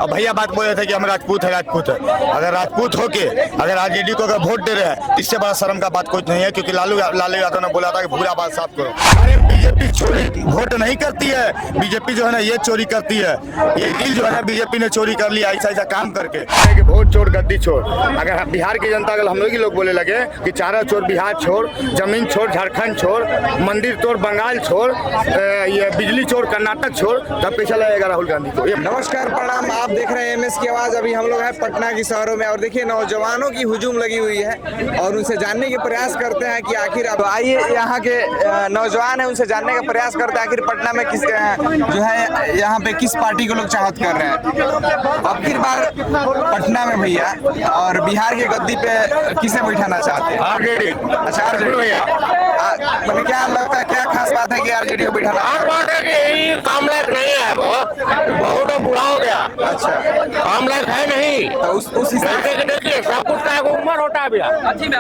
अब भैया बात बोल रहे थे कि हम राजपूत है, राजपूत है। अगर राजपूत होके अगर आरजेडी को अगर वोट दे रहे हैं, इससे बड़ा शर्म का बात कुछ नहीं है, क्योंकि लालू यादव ने बोला था कि भूरा बात साफ करो। अरे बीजेपी चोरी वोट नहीं करती है, बीजेपी जो है ना ये चोरी करती है। ये डील जो है बीजेपी ने चोरी कर लिया ऐसा काम करके कि वोट चोर गद्दी छोड़। अगर बिहार की जनता अगर हम लोग ही लोग बोले लगे कि चारा चोर बिहार छोड़, जमीन छोड़ झारखंड छोड़, मंदिर तोड़ बंगाल छोड़, ये बिजली चोर कर्नाटक छोड़, तब कैसा लगेगा राहुल गांधी को। नमस्कार, प्रणाम। आप देख रहे हैं एमएस की आवाज। अभी हम लोग हैं पटना की शहरों में और देखिए नौजवानों की हुजूम लगी हुई है और उनसे जानने के प्रयास करते हैं कि आखिर अब आइए यहाँ के नौजवान है उनसे जानने का प्रयास करते हैं आखिर पटना में किस जो है यहाँ पे किस पार्टी को लोग चाहत कर रहे हैं। आखिर बार पटना में भैया और बिहार की गद्दी पे किसे बैठाना चाहते हैं? आरजेडी। अच्छा, आरजेडी भैया, मतलब क्या लगता है, क्या खास बात है कि आरजेडी को बैठाना? बात है कि यही काम लायक नहीं है, बहुत बुरा हो गया। अच्छा, काम लायक है नहीं। तो उस हिसाब से देखिए सब कुछ का उम्र होता है भैया, ठीक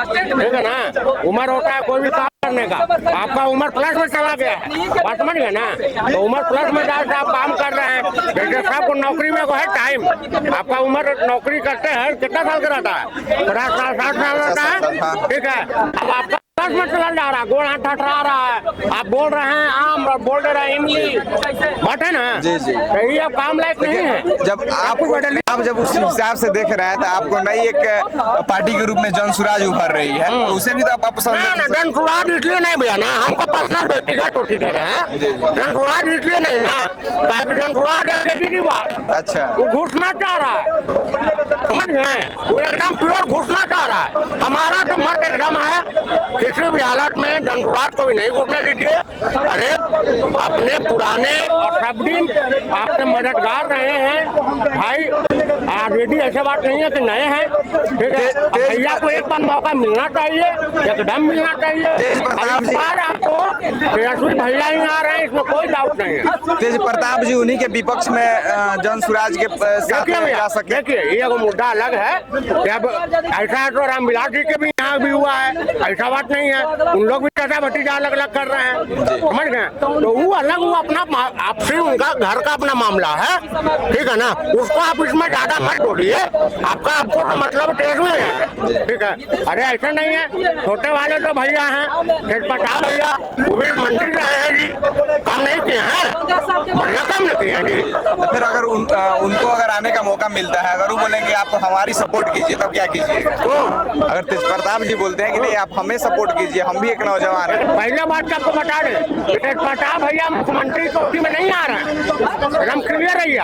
है ना, उम्र होता है कोई भी काम करने का। आपका उम्र प्लस में चला गया है, बात समझ गए ना, तो उम्र प्लस में जाकर आप काम कर रहे हैं। जैसे सबको नौकरी में को है टाइम, आपका उम्र नौकरी करते हैं कितना साल का रहता है? 50 साल 60 साल रहता है, ठीक है। अब आपका प्लस में चला जा रहा है, गोड़ हाथ ठठरा रहा है, आप बोल रहे हैं आम और बोल रहे हैं इमली, बात है ना। जी जी, यही अब काम लायक नहीं है। जब आप जब उस हिसाब से देख रहे हैं तो आपको नई एक पार्टी के रूप में जन सुराज उभर रही है, तो उसे भी तो आप पसंद नहीं, जन सुराज इसलिए नहीं भैया ना, हमको पर्सनल व्यक्तिगत तो ठीक है। जन सुराज इसलिए नहीं ना, ताकि जन सुराज बात। अच्छा, वो घुसना चाह रहा है, समझ गए, वो एकदम प्योर घुसना चाह रहा है। हमारा तो मत एकदम है, किसी भी हालत में जन सुराज को भी नहीं घुसने दीजिए। अरे अपने पुराने और सब दिन आपसे मददगार रहे हैं भाई, आरजेडी ऐसे बात नहीं है कि नए हैं, ठीक है। भैया को एक बार मौका मिलना चाहिए, एकदम मिलना चाहिए। आपको तेजस्वी भैया ही आ रहे हैं, इसमें कोई डाउट नहीं है। तेज प्रताप जी उन्हीं के विपक्ष में जन सुराज के साथ में जा सके। देखिए ये मुद्दा अलग है, जब ऐसा तो रामविलास जी के भी यहाँ भी हुआ है, ऐसा बात नहीं है। उन लोग भी चाचा भतीजा अलग अलग कर रहे हैं, समझ गए, तो वो अलग, वो अपना आपसे उनका घर का अपना मामला है, ठीक है ना, उसको आप इसमें ज्यादा मत बोलिए। आपको तो मतलब तेजस्वी है, ठीक है। अरे ऐसा नहीं है, छोटे वाले तो भैया हैं, तेज प्रताप भैया वो भी मंत्री रहे हैं जी, काम नहीं किए हैं, बढ़िया काम नहीं किए हैं जी। फिर अगर उनको अगर आने का मौका मिलता है, अगर वो बोलेंगे आप हमारी सपोर्ट कीजिए, तब क्या कीजिए? तो अगर तेज प्रताप जी बोलते हैं कि नहीं आप हमें सपोर्ट कीजिए, हम भी एक नौजवान है। पहले बात आपको बता दें, तेज प्रताप भैया मुख्यमंत्री चौकी में नहीं आ रहे हैं, एकदम क्लियर रहिए।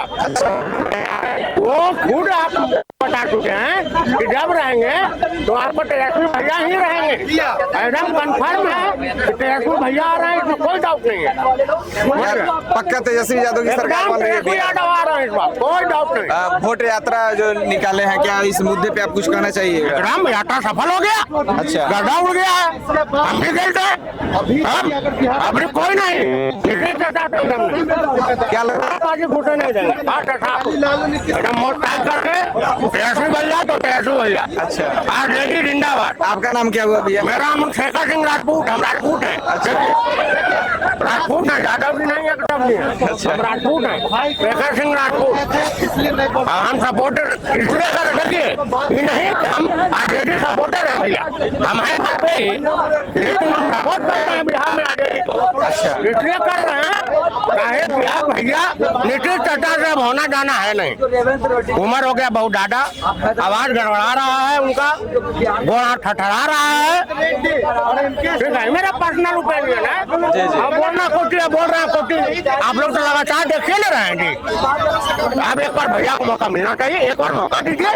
वो खुद आप बता चुके हैं कि जब रहेंगे तो आपको तेजस्वी भैया ही रहेंगे, एकदम कंफर्म है कि तेजस्वी भैया आ रहे हैं, इसमें कोई डाउट नहीं है। पक्का तेजस्वी यादव की सरकार बन रही है। तेजस्वी यादव आ रहे हैं, इस बार कोई डाउट नहीं। वोट यात्रा जो निकाले हैं, क्या इस मुद्दे पे आप कुछ कहना चाहिए? राम यात्रा सफल हो गया, अच्छा, गड्ढा उड़ गया है, हम भी गए थे, अभी कोई नहीं, क्या लगता है? घुटे नहीं देंगे, तेजस्वी भैया तो तेजस्वी भैया। अच्छा, आरजेडी जिंदाबाद। आपका नाम क्या हुआ भैया? मेरा नाम शेखर सिंह राजपूत, हम राजपूत है। अच्छा, राजपूत है, यादव भी नहीं है, कटम नहीं है, हम राजपूत है, शेखर सिंह राजपूत। हम सपोर्टर इसलिए कर देखिए कि नहीं कि हम आरजेडी सपोर्टर है भैया, हम हैं घर पे ही, लेकिन हम सपोर्ट करते हैं बिहार में आरजेडी को। अच्छा, इसलिए कर रहे हैं चाहे बिहार भैया नीतीश चाचा से होना जाना है नहीं, उम्र हो गया बहुत ज्यादा, आवाज गड़बड़ा रहा है उनका, गोड़ा ठठरा रहा है, ठीक है। मेरा पर्सनल ओपिनियन है, अब बोलना कोटी है, बोल रहे हैं कोटी, आप लोग तो लगातार देखिए ले रहे हैं जी। अब एक बार भैया को मौका मिलना चाहिए, एक बार मौका दीजिए।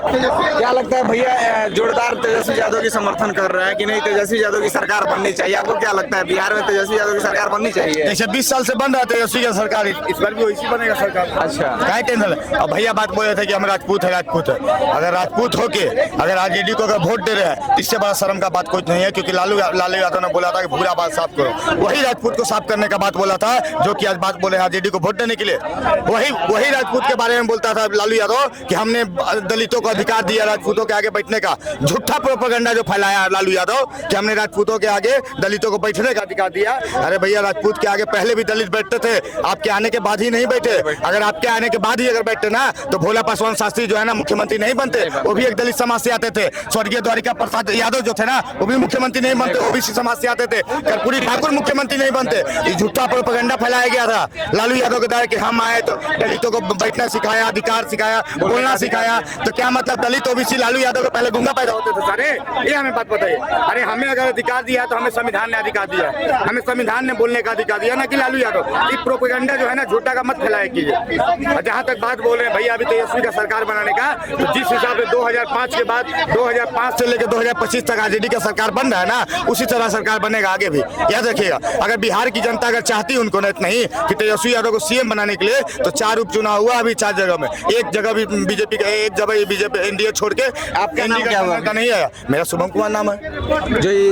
क्या लगता है भैया, जोरदार तेजस्वी यादव की समर्थन कर रहे हैं कि नहीं तेजस्वी यादव की सरकार बननी चाहिए? आपको क्या लगता है बिहार में तेजस्वी यादव की सरकार बननी चाहिए? जैसे 20 साल से बन रहा है तेजस्वी सरकार, इस बार भी वैसी बनेगा सरकार। अच्छा, क्या टेंशन है। अब भैया बात बोल रहे थे कि हम राजपूत है, राजपूत है। अगर राजपूत होके अगर आरजेडी को अगर वोट दे रहे हैं, इससे बड़ा शर्म का बात कुछ नहीं है, क्योंकि लालू यादव ने बोला था कि भूरा बात साफ करो। वही राजपूत को साफ करने का बात बोला था, जो कि आज बात बोले आरजेडी को वोट देने के लिए। वही राजपूत के बारे में बोलता था लालू यादव कि हमने दलितों को अधिकार दिया राजपूतों के आगे बैठने का। झूठा प्रोपेगेंडा जो फैलाया लालू यादव कि हमने राजपूतों के आगे दलितों को बैठने का अधिकार दिया। अरे भैया, राजपूत के आगे पहले भी दलित बैठते थे, आपके आने के बाद ही नहीं बैठे। अगर आपके आने के बाद ही अगर बैठते ना, तो भोला पासवान शास्त्री जो है ना मुख्यमंत्री नहीं बनते, वो भी एक दलित समाज से आते थे। स्वर्गीय द्वारिका प्रसाद यादव जो थे ना, वो भी मुख्यमंत्री नहीं बनते, ओबीसी समाज से आते थे। कर्पूरी ठाकुर मुख्यमंत्री नहीं बनते। ये झूठा प्रोपेगेंडा फैलाया गया था लालू यादव के द्वारा कि हम आए तो दलितों को बैठना सिखाया, अधिकार सिखाया, बोलना सिखाया। तो क्या मतलब दलित ओबीसी लालू यादव के पहले गुंगा पैदा होते थे सारे? ये हमें बात बताइए। अरे हमें अगर अधिकार दिया तो हमें संविधान ने अधिकार दिया, हमें संविधान ने बोलने का अधिकार दिया, ना कि लालू यादव। ये प्रोपेगेंडा जो है ना झूठा का मत फैलाया कीजिए। और जहाँ तक बात बोल रहे हैं भैया अभी तेजस्वी का सरकार बनाने का, तो जिस हिसाब से 2005 के बाद 2005 से लेकर 2025 तक आरजेडी का सरकार बन रहा है ना, उसी तरह सरकार बनेगा आगे भी। याद रखिएगा, अगर बिहार की जनता अगर चाहती उनको नहीं कि तेजस्वी यादव को सीएम बनाने के लिए, तो 4 उपचुनाव हुआ अभी 4 जगह में, एक जगह भी बीजेपी का, एक जगह बीजेपी एनडीए छोड़ के आपका नाम क्या हुआ? नहीं आया। मेरा शुभम कुमार नाम है। जो ये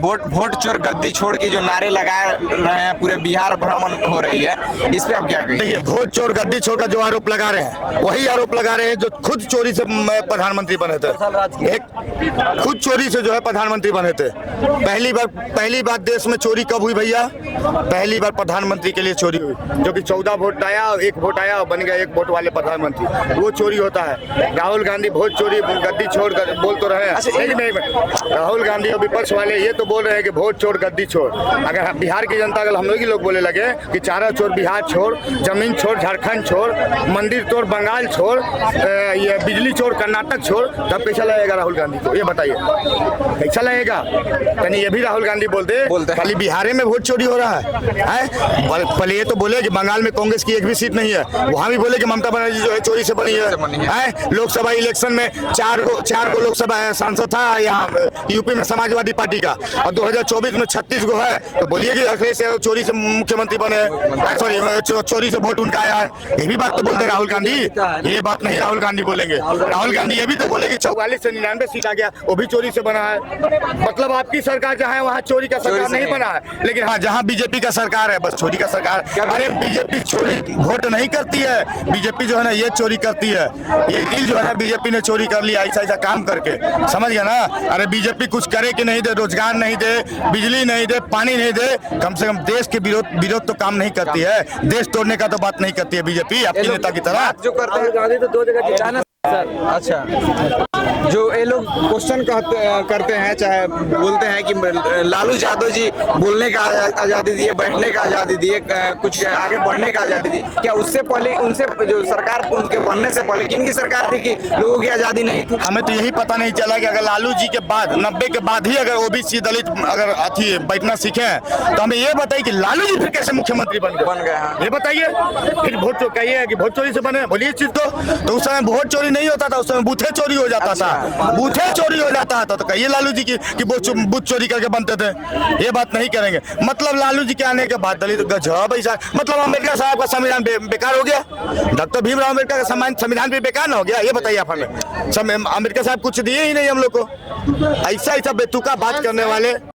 वोट चोर गद्दी छोड़ के जो नारे लगा रहे हैं, पूरे बिहार भ्रमण हो रही है, इस पे आप क्या कहेंगे? देखिए, वोट चोर गद्दी छोड़ का जो आरोप लगा रहे हैं, वही आरोप लगा रहे हैं जो खुद चोरी से प्रधानमंत्री बने थे। खुद चोरी से जो है प्रधानमंत्री बने थे। पहली बार देश में चोरी कब हुई भैया? पहली बार प्रधानमंत्री के लिए चोरी हुई, जो कि 14 वोट आया, 1 वोट आया और बन गया 1 वोट वाले प्रधानमंत्री। वो चोरी होता है। राहुल गांधी वोट चोरी गद्दी छोड़ कर बोल तो रहे हैं। राहुल गांधी और विपक्ष वाले ये तो बोल रहे हैं कि वोट चोर गद्दी छोड़। अगर बिहार की जनता, अगर हम लोग ही लोग बोले लगे कि चारा चोर बिहार छोड़, जमीन छोड़ झारखंड छोड़, मंदिर चोर बंगाल छोड़, ये बिजली चोर कर्नाटक छोड़, तब कैसा लगेगा राहुल गांधी को? ये बताइए कैसा लगेगा? यानी ये भी राहुल गांधी बोलते खाली बिहार में वोट चोरी हो रहा है। पहले ये तो बोले कि बंगाल में कांग्रेस की एक भी सीट नहीं है, वहाँ भी बोले कि ममता बनर्जी जो है चोरी से बनी है। लोकसभा इलेक्शन में 4 को लोकसभा सांसद था यहाँ यूपी में समाजवादी पार्टी का, और 2024 में 36 को है। तो बोलिए कि अखिलेश यादव चोरी से मुख्यमंत्री बने, सॉरी चोरी से वोट उनका आया है। ये भी बात तो बोलते राहुल गांधी। ये बात नहीं राहुल गांधी बोलेंगे। राहुल गांधी ये भी तो बोले कि 44 से 99 सीट आ गया, वो भी चोरी से बना है। मतलब आपकी सरकार जहाँ है वहाँ चोरी का सरकार नहीं बना है, लेकिन हाँ जहाँ बीजेपी का सरकार है बस चोरी का सरकार। अरे बीजेपी चोरी वोट नहीं करती है, बीजेपी जो है ना ये चोरी करती है। ये जो है बीजेपी ने चोरी कर लिया ऐसा काम करके, समझ गया ना? अरे बीजेपी कुछ करे कि नहीं दे, रोजगार नहीं दे, बिजली नहीं दे, पानी नहीं दे, कम से कम देश के विरोध तो काम नहीं करती है। देश तोड़ने का तो बात नहीं करती है बीजेपी आपके नेता की तरह। जो करते हैं तो 2 जगह जिताना। अच्छा, जो ये लोग क्वेश्चन करते हैं, चाहे बोलते हैं कि लालू यादव जी बोलने का आजादी दिए, बैठने का आजादी दिए, कुछ आगे बढ़ने का आजादी दी, क्या उससे पहले उनसे जो सरकार उनके बनने से पहले किनकी सरकार थी कि लोगों की आजादी नहीं थी? हमें तो यही पता नहीं चला कि अगर लालू जी के बाद 90 के बाद ही अगर ओबीसी दलित अगर अथी बैठना सीखे, तो हमें ये बताइए कि लालू जी फिर कैसे मुख्यमंत्री बन गए? ये बताइए। फिर वोट चोरी कहिए कि वोट चोरी से बने, बोलिए इस चीज तो उस समय वोट चोरी नहीं होता था, उस समय बूथे चोरी हो जाता था। बूथे चोरी हो जाता था, तो कहिए लालू जी की कि बूथ चोरी करके बनते थे। ये बात नहीं करेंगे। मतलब लालू जी के आने के बाद दलित गजब ऐसा, मतलब अम्बेडकर साहब का संविधान बेकार हो गया, डॉक्टर भीमराव अम्बेडकर का संविधान भी बेकार ना हो गया? ये बताइए आप हमें। अम्बेडकर साहब कुछ दिए ही नहीं हम लोग को। ऐसा बेतुका बात करने वाले